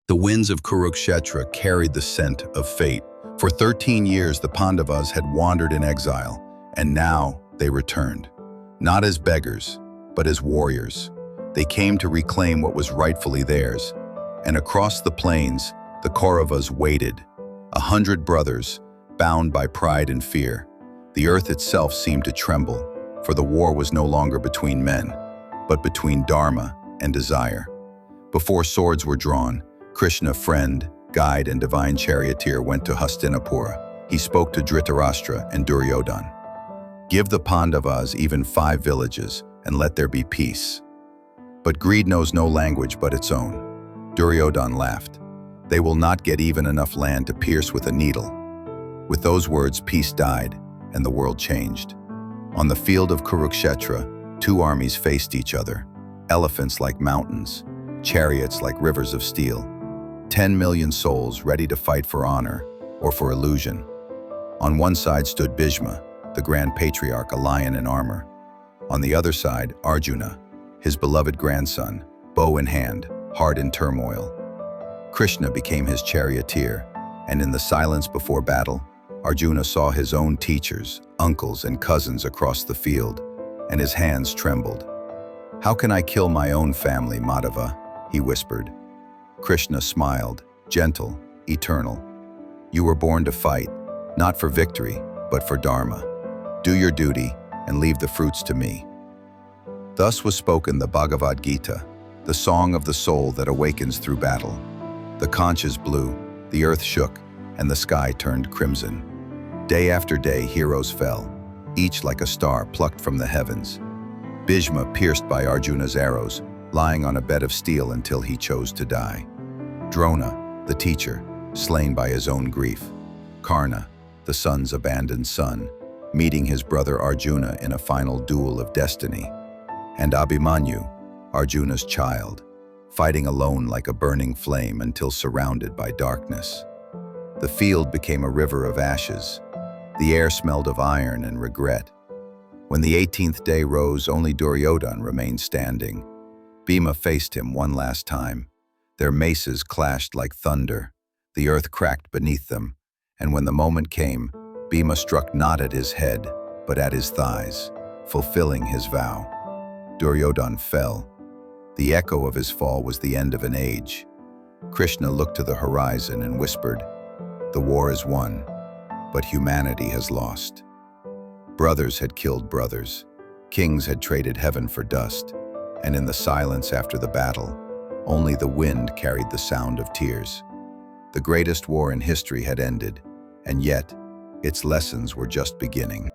The winds of Kurukshetra carried the scent of fate. For 13 years, the Pandavas had wandered in exile, and now they returned. Not as beggars, but as warriors. They came to reclaim what was rightfully theirs. And across the plains, the Kauravas waited. 100 brothers, bound by pride and fear. The earth itself seemed to tremble, for the war was no longer between men, but between dharma and desire. Before swords were drawn, Krishna, friend, guide, and divine charioteer, went to Hastinapura. He spoke to Dhritarashtra and Duryodhana. Give the Pandavas even 5 villages, and let there be peace. But greed knows no language but its own. Duryodhana laughed. They will not get even enough land to pierce with a needle. With those words, peace died, and the world changed. On the field of Kurukshetra, 2 armies faced each other. Elephants like mountains, chariots like rivers of steel. 10 million souls ready to fight for honor or for illusion. On one side stood Bhishma, the grand patriarch, a lion in armor. On the other side, Arjuna, his beloved grandson, bow in hand, heart in turmoil. Krishna became his charioteer, and in the silence before battle, Arjuna saw his own teachers, uncles, and cousins across the field, and his hands trembled. "How can I kill my own family, Madhava?" he whispered. Krishna smiled, gentle, eternal. "You were born to fight, not for victory, but for dharma. Do your duty and leave the fruits to me." Thus was spoken the Bhagavad Gita, the song of the soul that awakens through battle. The conches blew, the earth shook, and the sky turned crimson. Day after day, heroes fell, each like a star plucked from the heavens. Bhishma pierced by Arjuna's arrows, lying on a bed of steel until he chose to die. Drona, the teacher, slain by his own grief. Karna, the son's abandoned son, meeting his brother Arjuna in a final duel of destiny. And Abhimanyu, Arjuna's child, fighting alone like a burning flame until surrounded by darkness. The field became a river of ashes. The air smelled of iron and regret. When the 18th day rose, only Duryodhana remained standing. Bhima faced him one last time. Their maces clashed like thunder. The earth cracked beneath them, and when the moment came, Bhima struck not at his head, but at his thighs, fulfilling his vow. Duryodhana fell. The echo of his fall was the end of an age. Krishna looked to the horizon and whispered, "The war is won, but humanity has lost." Brothers had killed brothers. Kings had traded heaven for dust. And in the silence after the battle, only the wind carried the sound of tears. The greatest war in history had ended, and yet its lessons were just beginning.